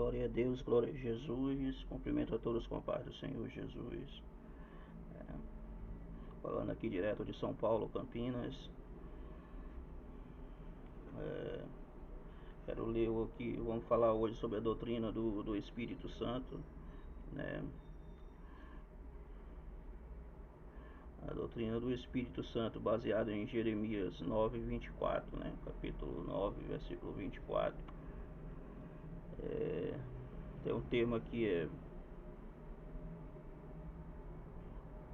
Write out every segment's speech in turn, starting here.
Glória a Deus, glória a Jesus. Cumprimento a todos com a paz do Senhor Jesus. Falando aqui direto de São Paulo, Campinas. Quero ler aqui, vamos falar hoje sobre a doutrina do Espírito Santo, né? A doutrina do Espírito Santo, baseada em Jeremias 9:24, né? Capítulo 9, versículo 24. Tem um termo aqui,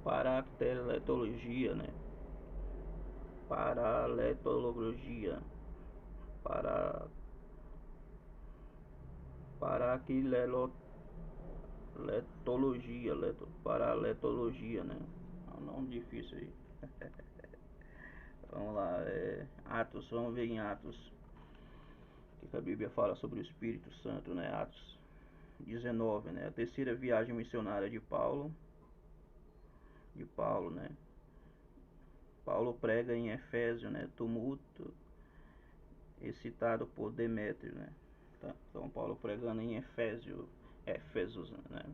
paracteletologia, né? Paraletologia. Paraletologia, né? É um nome difícil aí. Vamos lá, Atos, vamos ver em Atos, que a Bíblia fala sobre o Espírito Santo, né? Atos 19, né? A terceira viagem missionária de Paulo, né? Paulo prega em Efésio, né? Tumulto excitado por Demétrio, né? Então Paulo pregando em Éfesos, né?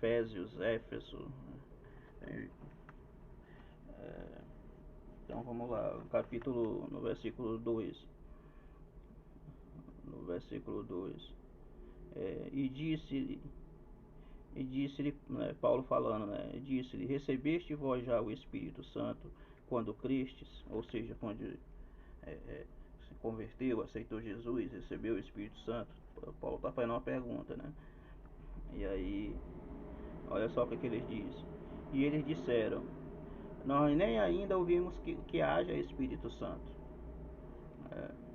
Éfeso. Então vamos lá, no versículo 2. No versículo 2. E disse-lhe, né, Paulo falando, né? Disse-lhe: recebeste vós já o Espírito Santo quando crestes? Ou seja, quando se converteu, aceitou Jesus, recebeu o Espírito Santo. Paulo está fazendo uma pergunta, né? E aí, olha só o que eles dizem. E eles disseram: nós nem ainda ouvimos que haja Espírito Santo.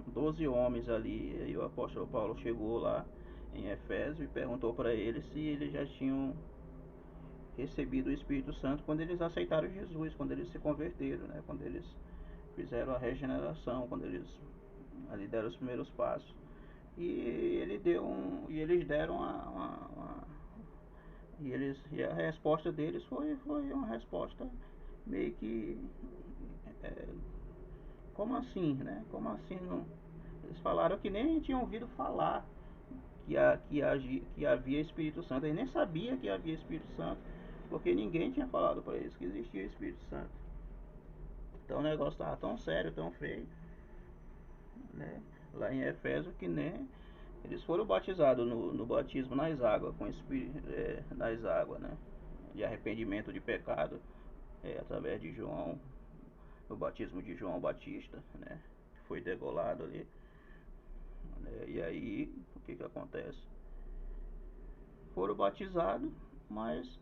12 homens ali, e o apóstolo Paulo chegou lá em Efésio e perguntou para eles se eles já tinham recebido o Espírito Santo quando eles aceitaram Jesus, quando eles se converteram, né? Quando eles fizeram a regeneração, quando eles ali deram os primeiros passos. E eles deram e a resposta deles foi uma resposta meio que como assim, né? Como assim não? Eles falaram que nem tinham ouvido falar que havia Espírito Santo. Eles nem sabiam que havia Espírito Santo, porque ninguém tinha falado para eles que existia Espírito Santo. Então o negócio estava tão sério, tão feio, né? Lá em Efésio, que nem eles foram batizados no batismo nas águas, nas águas, né? De arrependimento de pecado, através de João, no batismo de João Batista, né? Que foi degolado ali. E aí, o que acontece? Foram batizados, mas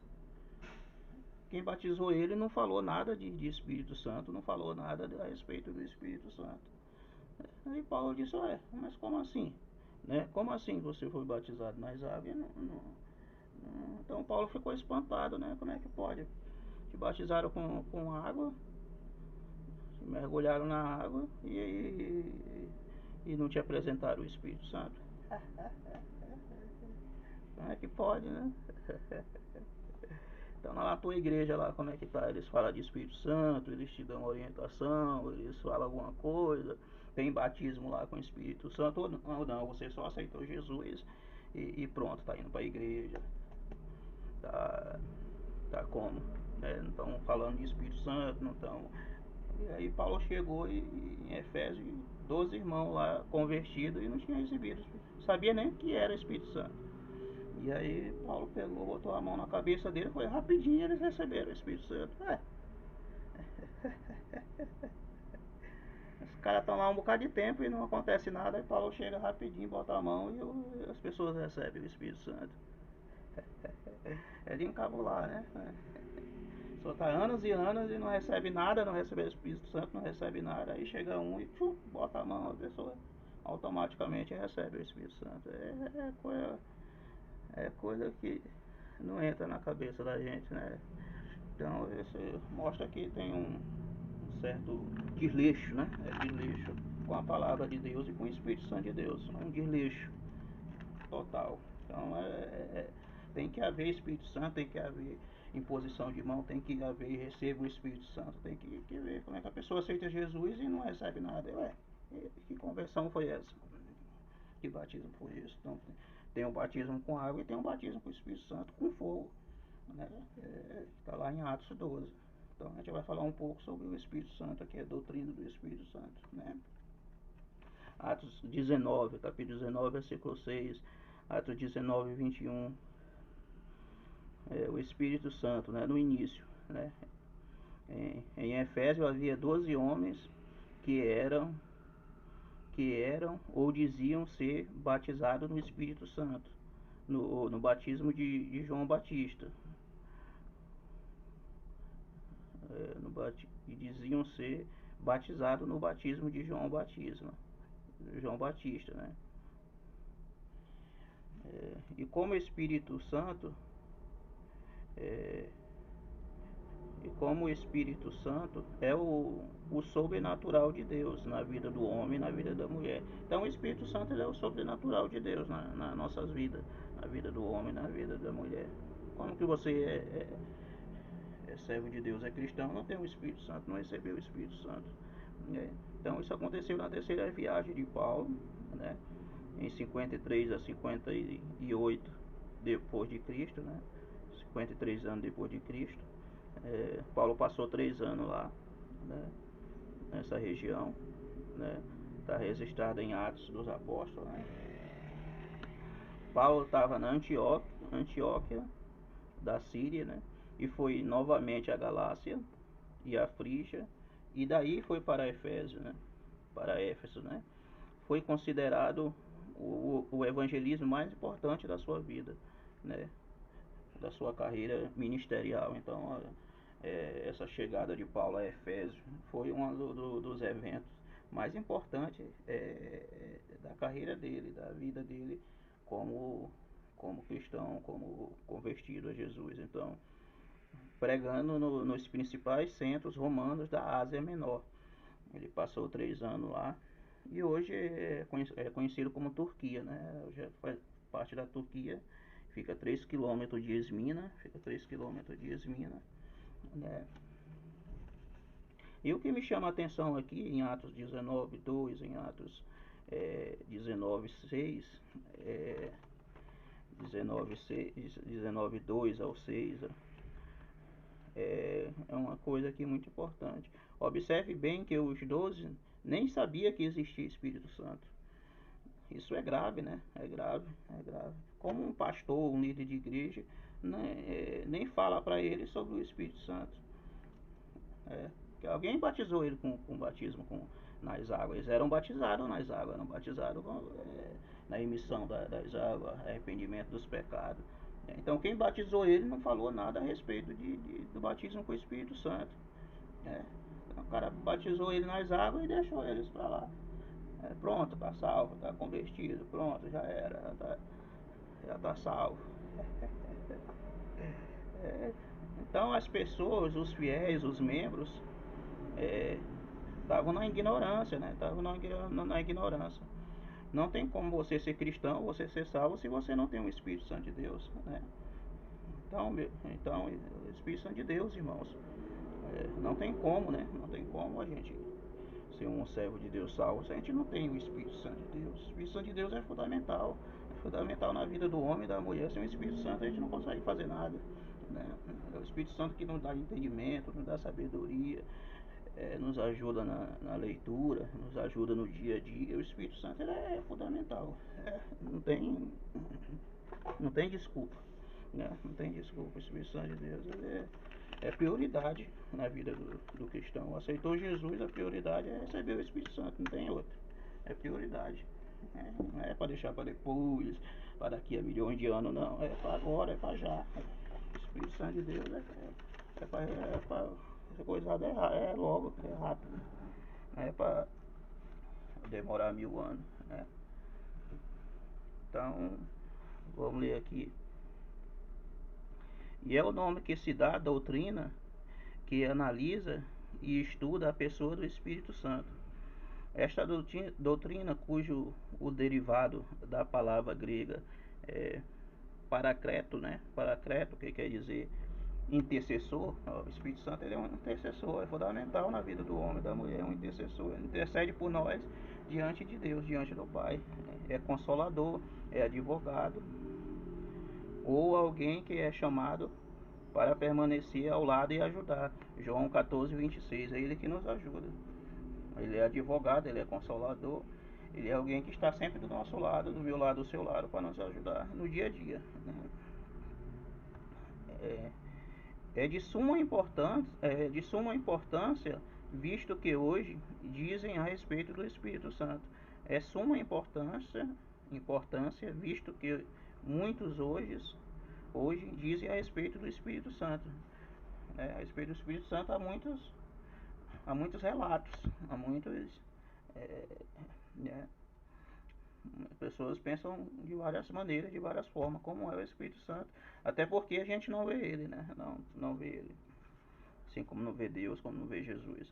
quem batizou ele não falou nada de Espírito Santo, não falou nada a respeito do Espírito Santo. Aí Paulo disse: ué, mas como assim? Né? Como assim você foi batizado nas águas? Então Paulo ficou espantado, né? Como é que pode? Te batizaram com água, te mergulharam na água e não te apresentaram o Espírito Santo. Como é que pode, né? Então na tua igreja lá, como é que tá? Eles falam de Espírito Santo, eles te dão orientação, eles falam alguma coisa, tem batismo lá com o Espírito Santo, ou não, você só aceitou Jesus e pronto, tá indo pra igreja. Tá como? Né? Não estão falando de Espírito Santo, não estão. E aí Paulo chegou em Efésios, 12 irmãos lá convertidos e não tinham recebido, sabia nem que era Espírito Santo. E aí Paulo pegou, botou a mão na cabeça dele, foi rapidinho eles receberam o Espírito Santo. Os caras estão lá um bocado de tempo e não acontece nada, aí Paulo chega rapidinho, bota a mão e as pessoas recebem o Espírito Santo. É de encabular, né? Só tá anos e anos e não recebe nada, não recebe o Espírito Santo, não recebe nada, aí chega um e bota a mão, a pessoa automaticamente recebe o Espírito Santo. É coisa que não entra na cabeça da gente, né? Então isso mostra que tem um certo desleixo, né? Desleixo com a palavra de Deus e com o Espírito Santo de Deus. Um desleixo total. Então tem que haver Espírito Santo, tem que haver imposição de mão, tem que haver receba o Espírito Santo, tem que ver como é que a pessoa aceita Jesus e não recebe nada. Que conversão foi essa? Que batismo foi esse? Então Tem o batismo com água e tem o batismo com o Espírito Santo com fogo, né? Está lá em Atos 12. Então a gente vai falar um pouco sobre o Espírito Santo, aqui, a doutrina do Espírito Santo, né? Atos 19, capítulo 19, versículo 6, Atos 19, 21, o Espírito Santo, né, no início, né? Em Efésio havia 12 homens que eram ou diziam ser batizados no Espírito Santo, no batismo de João Batista. E diziam ser batizados no batismo de João Batista, né? E como o Espírito Santo é, é o sobrenatural de Deus na vida do homem e na vida da mulher. Então o Espírito Santo é o sobrenatural de Deus nas nossas vidas, na vida do homem e na vida da mulher. Como que você é servo de Deus, é cristão, não tem o Espírito Santo, não recebeu o Espírito Santo. Então isso aconteceu na terceira viagem de Paulo, né? Em 53 a 58 depois de Cristo, né? 53 anos depois de Cristo. Paulo passou 3 anos lá, né? Nessa região, né? Está registrado em Atos dos Apóstolos, né? Paulo estava na Antioquia da Síria, né? E foi novamente a Galácia e a Frígia, e daí foi para Éfeso, né? Para Éfeso, né? Foi considerado o evangelismo mais importante da sua vida, né? Da sua carreira ministerial. Então, essa chegada de Paulo a Éfeso foi um dos eventos mais importantes da carreira dele, da vida dele como cristão, como convertido a Jesus. Então, pregando nos principais centros romanos da Ásia Menor. Ele passou 3 anos lá e hoje é conhecido como Turquia, né? Hoje faz parte da Turquia, fica 3 km de Esmina, né? E o que me chama a atenção aqui em Atos 19, 2, em Atos 19, 6, 19, 2 ao 6, é uma coisa aqui muito importante. Observe bem que os 12 nem sabia que existia Espírito Santo. Isso é grave, né? É grave. Como um pastor, um líder de igreja, né, nem fala para ele sobre o Espírito Santo. Que alguém batizou ele com batismo nas águas. Eles eram batizados nas águas, eram batizados na emissão das águas, arrependimento dos pecados. Então quem batizou ele não falou nada a respeito do batismo com o Espírito Santo. Então, o cara batizou ele nas águas e deixou eles para lá. Pronto, tá salvo, tá convertido, pronto, já era, já tá salvo. Então as pessoas, os fiéis, os membros, estavam na ignorância, né? Estavam na ignorância. Não tem como você ser cristão, você ser salvo, se você não tem o Espírito Santo de Deus, né? Então o Espírito Santo de Deus, irmãos, não tem como, né? Não tem como a gente ser um servo de Deus salvo se a gente não tem o Espírito Santo de Deus. O Espírito Santo de Deus é fundamental na vida do homem e da mulher. Sem o Espírito Santo a gente não consegue fazer nada, né? É o Espírito Santo que nos dá entendimento, nos dá sabedoria, nos ajuda na leitura, nos ajuda no dia a dia. O Espírito Santo ele é fundamental, não tem desculpa, né? Não tem desculpa. O Espírito Santo de Deus ele é prioridade na vida do cristão. Aceitou Jesus, a prioridade é receber o Espírito Santo, não tem outra. É prioridade. Não é para deixar para depois, para daqui a milhões de anos, não. É para agora, é para já. O Espírito Santo de Deus é para coisada é logo, é rápido. Não é para demorar 1000 anos, né? Então, vamos ler aqui. E é o nome que se dá à doutrina que analisa e estuda a pessoa do Espírito Santo. Esta doutrina, cujo o derivado da palavra grega é paracleto, né? Paracleto, que quer dizer intercessor. O Espírito Santo ele é um intercessor, é fundamental na vida do homem e da mulher, é um intercessor. Ele intercede por nós diante de Deus, diante do Pai. É consolador, é advogado, ou alguém que é chamado para permanecer ao lado e ajudar. João 14:26, é ele que nos ajuda. Ele é advogado, ele é consolador, ele é alguém que está sempre do nosso lado, do meu lado, do seu lado, para nos ajudar no dia a dia. É, de suma importância, visto que hoje dizem a respeito do Espírito Santo. É suma importância, visto que muitos hoje dizem a respeito do Espírito Santo. A respeito do Espírito Santo há muitos relatos, há muitos. É, né, pessoas pensam de várias maneiras, de várias formas, como é o Espírito Santo. Até porque a gente não vê ele, né? Não vê ele. Assim como não vê Deus, como não vê Jesus.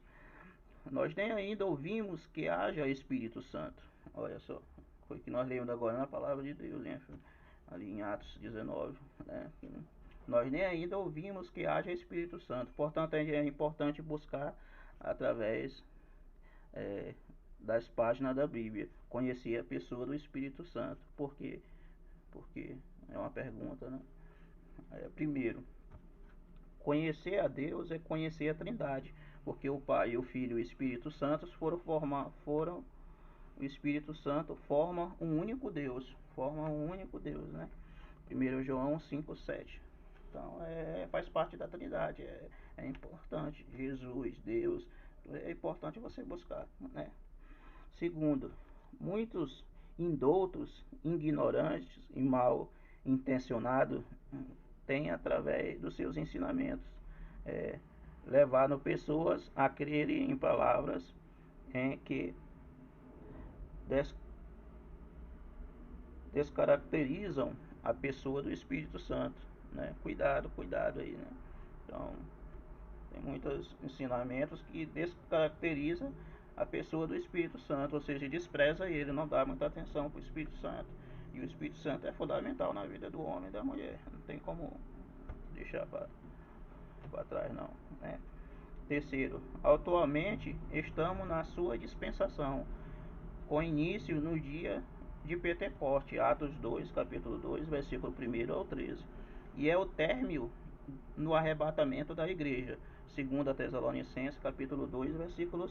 Nós nem ainda ouvimos que haja Espírito Santo. Olha só, foi o que nós lemos agora na palavra de Deus, né? Ali em Atos 19, né? Nós nem ainda ouvimos que haja Espírito Santo. Portanto, é importante buscar através é, das páginas da Bíblia conhecer a pessoa do Espírito Santo. Por quê? Porque é uma pergunta, né? Primeiro, conhecer a Deus é conhecer a Trindade, porque o Pai, o Filho e o Espírito Santo o Espírito Santo forma um único Deus, né? 1 João 5:7. Então faz parte da Trindade, é importante. Jesus, Deus, é importante você buscar, né? Segundo, muitos indoutos, ignorantes e mal intencionados têm, através dos seus ensinamentos, é, levado pessoas a crerem em palavras em que des descaracterizam a pessoa do Espírito Santo, né? Cuidado aí, né? Então, tem muitos ensinamentos que descaracterizam a pessoa do Espírito Santo, ou seja, despreza ele, não dá muita atenção para o Espírito Santo. E o Espírito Santo é fundamental na vida do homem e da mulher, não tem como deixar para trás não, né? Terceiro, atualmente estamos na sua dispensação, com início no dia de Pentecoste, Atos 2, capítulo 2, versículo 1 ao 13. E é o término no arrebatamento da igreja, 2 Tessalonicenses, capítulo 2, versículo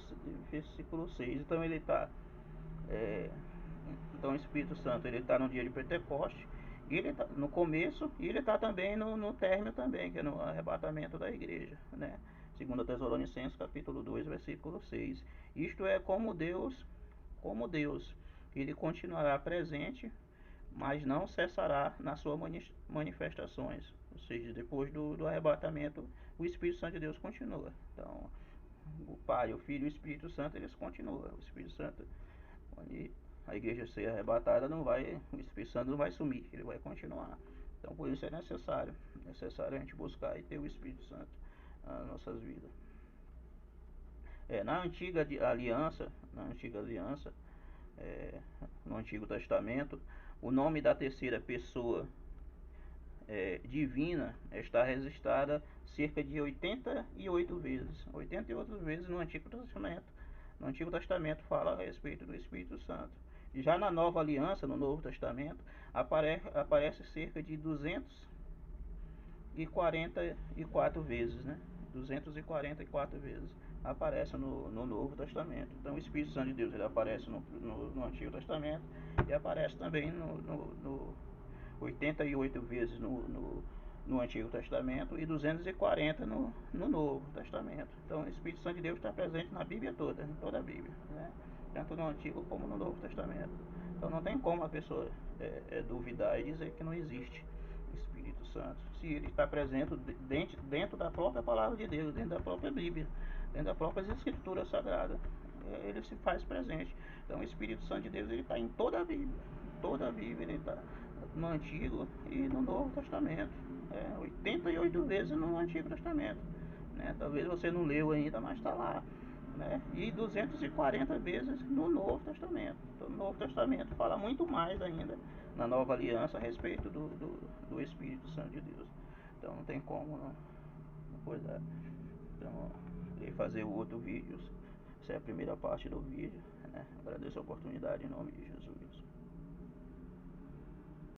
6. Então ele está, então o Espírito Santo ele está no dia de Pentecoste, e ele está no começo, e ele está também no término também, que é no arrebatamento da igreja, né? 2 Tessalonicenses, capítulo 2, versículo 6. Isto é como Deus, ele continuará presente, mas não cessará nas suas manifestações. Ou seja, depois do arrebatamento, o Espírito Santo de Deus continua. Então, o Pai, o Filho e o Espírito Santo, eles continuam. O Espírito Santo, quando a igreja ser arrebatada, o Espírito Santo não vai sumir, ele vai continuar. Então, por isso é necessário a gente buscar e ter o Espírito Santo nas nossas vidas. Na antiga aliança, no Antigo Testamento, o nome da terceira pessoa divina está registrada cerca de 88 vezes. 88 vezes no Antigo Testamento. No Antigo Testamento fala a respeito do Espírito Santo. Já na Nova Aliança, no Novo Testamento, aparece cerca de 244 vezes, né? 244 vezes aparece no Novo Testamento. Então o Espírito Santo de Deus ele aparece no Antigo Testamento e aparece também no 88 vezes no Antigo Testamento e 240 no Novo Testamento. Então o Espírito Santo de Deus está presente na Bíblia toda, em toda a Bíblia, né? Tanto no Antigo como no Novo Testamento. Então não tem como a pessoa duvidar e dizer que não existe Espírito Santo, se ele está presente dentro da própria palavra de Deus, dentro da própria Bíblia, dentro das próprias Escrituras Sagradas, ele se faz presente. Então o Espírito Santo de Deus ele está em toda a Bíblia ele está no Antigo e no Novo Testamento, 88 vezes no Antigo Testamento, né? Talvez você não leu ainda, mas está lá, né? E 240 vezes no Novo Testamento. Então, o Novo Testamento fala muito mais ainda na Nova Aliança a respeito do Espírito Santo de Deus. Então não tem como não coisa. Então, fazer o outro vídeo. Essa é a primeira parte do vídeo, né? Agradeço a oportunidade em nome de Jesus.